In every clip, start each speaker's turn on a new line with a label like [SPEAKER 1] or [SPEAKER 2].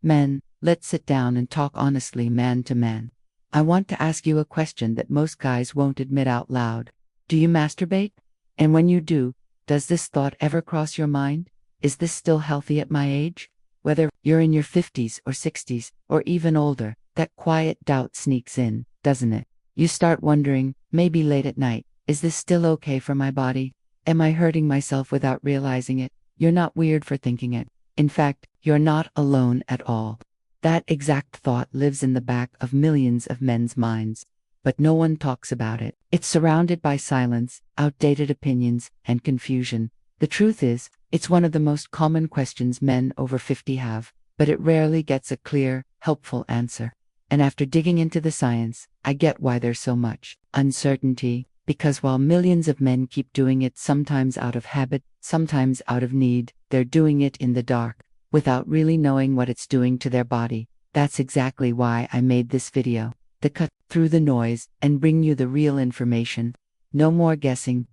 [SPEAKER 1] Men, let's sit down and talk honestly, man to man. I want to ask you a question that most guys won't admit out loud. Do you masturbate? And when you do, does this thought ever cross your mind? Is this still healthy at my age? Whether you're in your 50s or 60s, or even older, that quiet doubt sneaks in, doesn't it? You start wondering, maybe late at night, is this still okay for my body? Am I hurting myself without realizing it? You're not weird for thinking it. In fact, you're not alone at all. That exact thought lives in the back of millions of men's minds. But no one talks about it. It's surrounded by silence, outdated opinions, and confusion. The truth is, it's one of the most common questions men over 50 have, but it rarely gets a clear, helpful answer. And after digging into the science, I get why there's so much uncertainty, because while millions of men keep doing it, sometimes out of habit, sometimes out of need, they're doing it in the dark, without really knowing what it's doing to their body. That's exactly why I made this video, to cut through the noise and bring you the real information. No more guessing,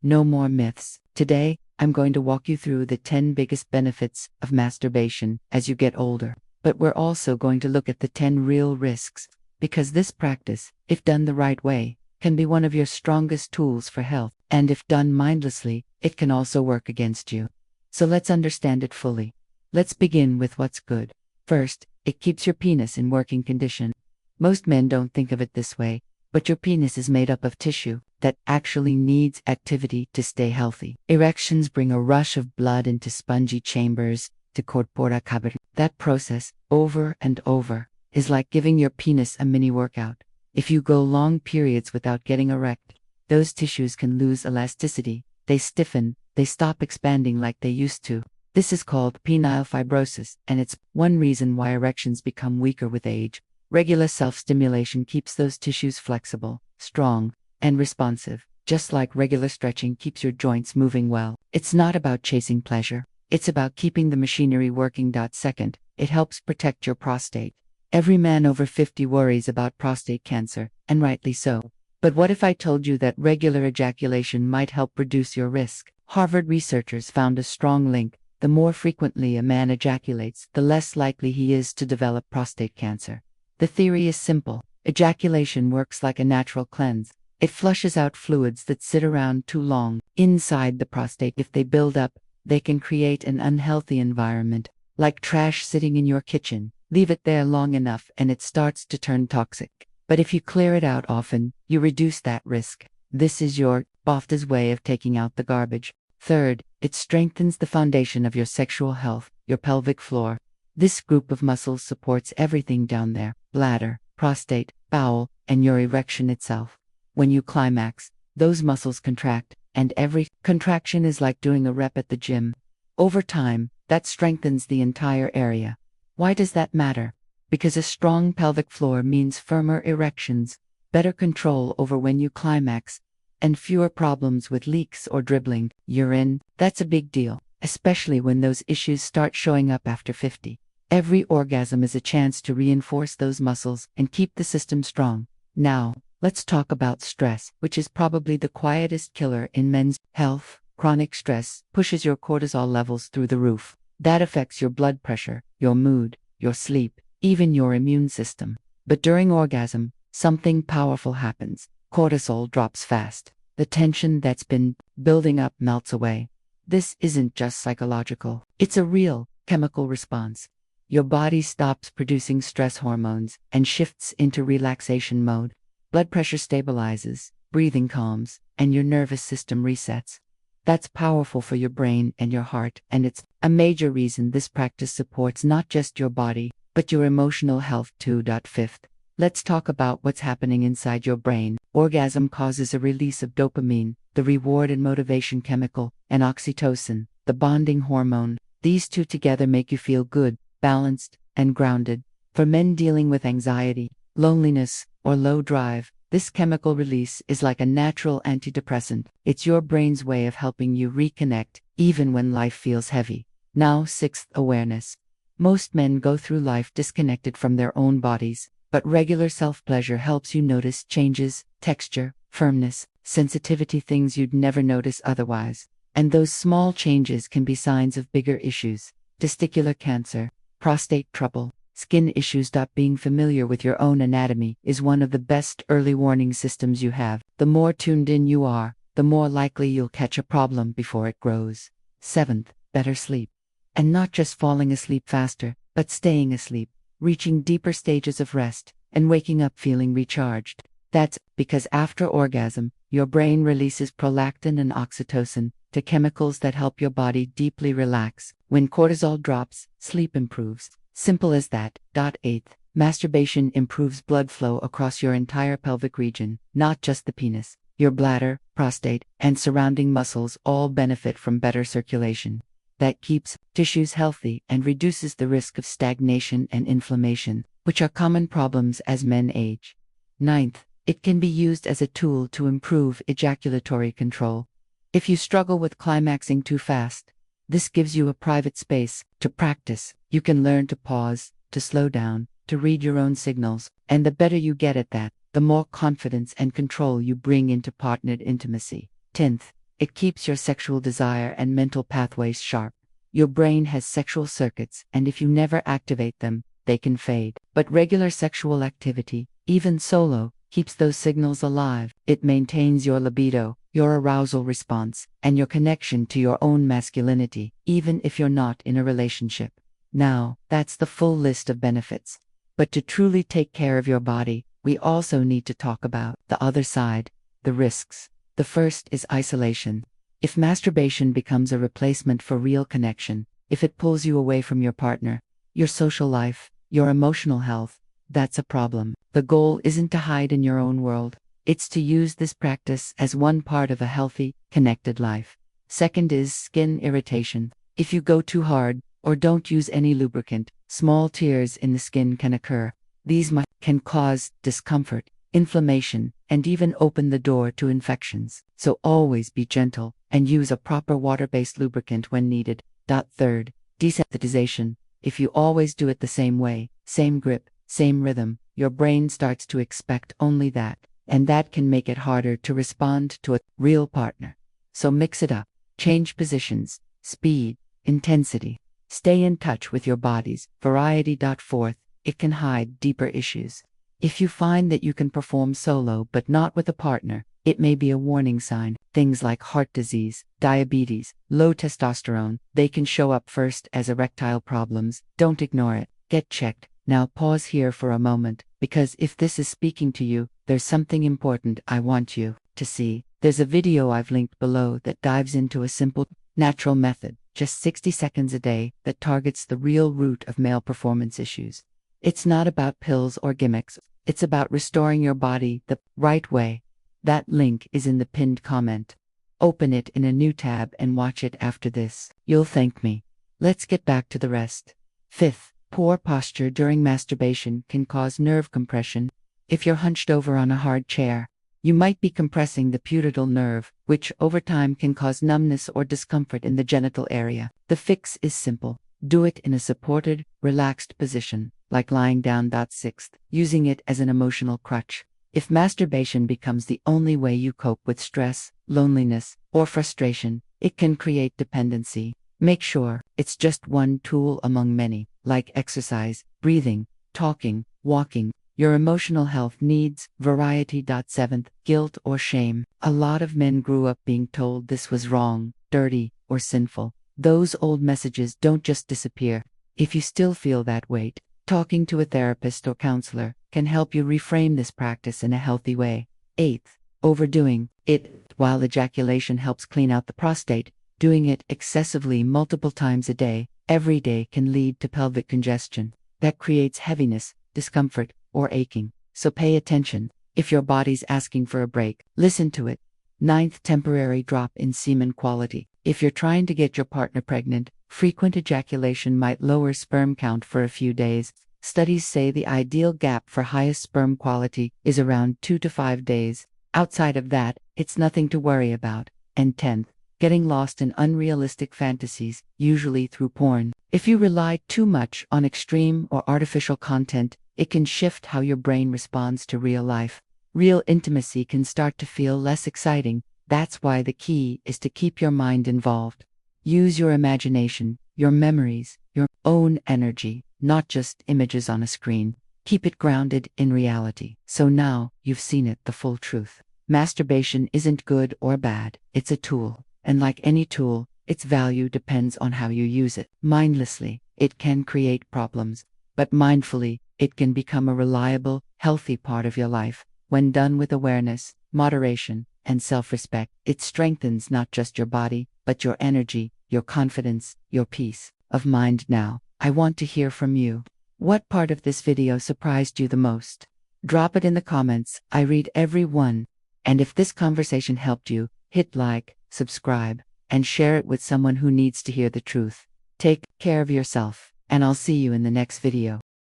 [SPEAKER 1] no more myths. Today, I'm going to walk you through the 10 biggest benefits of masturbation as you get older. But we're also going to look at the 10 real risks, because this practice, if done the right way, can be one of your strongest tools for health, and if done mindlessly, it can also work against you. So let's understand it fully. Let's begin with what's good. First, it keeps your penis in working condition. Most men don't think of it this way, but your penis is made up of tissue that actually needs activity to stay healthy. Erections bring a rush of blood into spongy chambers to corpora cavity. That process, over and over, is like giving your penis a mini workout. If you go long periods without getting erect, those tissues can lose elasticity, they stiffen, they stop expanding like they used to. This is called penile fibrosis, and it's one reason why erections become weaker with age. Regular self-stimulation keeps those tissues flexible, strong, and responsive, just like regular stretching keeps your joints moving well. It's not about chasing pleasure. It's about keeping the machinery working. Second, it helps protect your prostate. Every man over 50 worries about prostate cancer, and rightly so. But what if I told you that regular ejaculation might help reduce your risk? Harvard researchers found a strong link. The more frequently a man ejaculates, the less likely he is to develop prostate cancer. The theory is simple. Ejaculation works like a natural cleanse. It flushes out fluids that sit around too long inside the prostate. If they build up, they can create an unhealthy environment, like trash sitting in your kitchen. Leave it there long enough and it starts to turn toxic. But if you clear it out often, you reduce that risk. This is your BAFTA's way of taking out the garbage. Third, it strengthens the foundation of your sexual health, your pelvic floor. This group of muscles supports everything down there: bladder, prostate, bowel, and your erection itself. When you climax, those muscles contract, and every contraction is like doing a rep at the gym. Over time, that strengthens the entire area. Why does that matter? Because a strong pelvic floor means firmer erections, better control over when you climax, and fewer problems with leaks or dribbling urine. That's a big deal, especially when those issues start showing up after 50. Every orgasm is a chance to reinforce those muscles and keep the system strong. Now, let's talk about stress, which is probably the quietest killer in men's health. Chronic stress pushes your cortisol levels through the roof. That affects your blood pressure, your mood, your sleep, even your immune system. But during orgasm, something powerful happens. Cortisol drops fast. The tension that's been building up melts away. This isn't just psychological. It's a real chemical response. Your body stops producing stress hormones and shifts into relaxation mode. Blood pressure stabilizes, breathing calms, and your nervous system resets. That's powerful for your brain and your heart, and it's a major reason this practice supports not just your body, but your emotional health too. Fifth, let's talk about what's happening inside your brain. Orgasm causes a release of dopamine, the reward and motivation chemical, and oxytocin, the bonding hormone. These two together make you feel good, balanced, and grounded. For men dealing with anxiety, loneliness, or low drive, this chemical release is like a natural antidepressant. It's your brain's way of helping you reconnect, even when life feels heavy. Now, sixth, awareness. Most men go through life disconnected from their own bodies, but regular self-pleasure helps you notice changes, texture, firmness, sensitivity, things you'd never notice otherwise. And those small changes can be signs of bigger issues: testicular cancer, prostate trouble, skin issues. Being familiar with your own anatomy is one of the best early warning systems you have. The more tuned in you are, the more likely you'll catch a problem before it grows. 7th, better sleep. And not just falling asleep faster, but staying asleep, reaching deeper stages of rest, and waking up feeling recharged. That's because after orgasm, your brain releases prolactin and oxytocin, the chemicals that help your body deeply relax. When cortisol drops, sleep improves. Simple as that. 8th, masturbation improves blood flow across your entire pelvic region, not just the penis. Your bladder, prostate, and surrounding muscles all benefit from better circulation. That keeps tissues healthy and reduces the risk of stagnation and inflammation, which are common problems as men age. 9th, it can be used as a tool to improve ejaculatory control. If you struggle with climaxing too fast, this gives you a private space to practice. You can learn to pause, to slow down, to read your own signals, and the better you get at that, the more confidence and control you bring into partnered intimacy. 10th, it keeps your sexual desire and mental pathways sharp. Your brain has sexual circuits, and if you never activate them, they can fade. But regular sexual activity, even solo, keeps those signals alive. It maintains your libido, your arousal response, and your connection to your own masculinity, even if you're not in a relationship. Now, that's the full list of benefits. But to truly take care of your body, we also need to talk about the other side, the risks. The first is isolation. If masturbation becomes a replacement for real connection, if it pulls you away from your partner, your social life, your emotional health, that's a problem. The goal isn't to hide in your own world. It's to use this practice as one part of a healthy, connected life. Second is skin irritation. If you go too hard, or don't use any lubricant, small tears in the skin can occur. These can cause discomfort, inflammation, and even open the door to infections. So always be gentle, and use a proper water-based lubricant when needed. Third, desensitization. If you always do it the same way, same grip, same rhythm, your brain starts to expect only that, and that can make it harder to respond to a real partner. So mix it up. Change positions, speed, intensity. Stay in touch with your body's variety. Fourth, it can hide deeper issues. If you find that you can perform solo but not with a partner, it may be a warning sign. Things like heart disease, diabetes, low testosterone, they can show up first as erectile problems. Don't ignore it. Get checked. Now pause here for a moment, because if this is speaking to you, there's something important I want you to see. There's a video I've linked below that dives into a simple, natural method, just 60 seconds a day, that targets the real root of male performance issues. It's not about pills or gimmicks. It's about restoring your body the right way. That link is in the pinned comment. Open it in a new tab and watch it after this. You'll thank me. Let's get back to the rest. Fifth, poor posture during masturbation can cause nerve compression. If you're hunched over on a hard chair, you might be compressing the pudendal nerve, which over time can cause numbness or discomfort in the genital area. The fix is simple. Do it in a supported, relaxed position, like lying down. Sixth, using it as an emotional crutch. If masturbation becomes the only way you cope with stress, loneliness, or frustration, it can create dependency. Make sure it's just one tool among many, like exercise, breathing, talking, walking. Your emotional health needs variety. Seventh, guilt or shame. A lot of men grew up being told this was wrong, dirty, or sinful. Those old messages don't just disappear. If you still feel that weight, talking to a therapist or counselor can help you reframe this practice in a healthy way. Eighth, overdoing it. While ejaculation helps clean out the prostate, doing it excessively multiple times a day, every day, can lead to pelvic congestion. That creates heaviness, discomfort, or aching. So pay attention. If your body's asking for a break, listen to it. Ninth, temporary drop in semen quality. If you're trying to get your partner pregnant, frequent ejaculation might lower sperm count for a few days. Studies say the ideal gap for highest sperm quality is around 2 to 5 days. Outside of that, it's nothing to worry about. And 10th, getting lost in unrealistic fantasies, usually through porn. If you rely too much on extreme or artificial content, it can shift how your brain responds to real life. Real intimacy can start to feel less exciting. That's why the key is to keep your mind involved. Use your imagination, your memories, your own energy. not just images on a screen. Keep it grounded in reality. So now, you've seen it, the full truth. Masturbation isn't good or bad, it's a tool. And like any tool, its value depends on how you use it. Mindlessly, it can create problems, but mindfully, it can become a reliable, healthy part of your life. When done with awareness, moderation, and self-respect, it strengthens not just your body, but your energy, your confidence, your peace of mind. Now, I want to hear from you. What part of this video surprised you the most? Drop it in the comments. I read every one. And if this conversation helped you, hit like, subscribe, and share it with someone who needs to hear the truth. Take care of yourself, and I'll see you in the next video.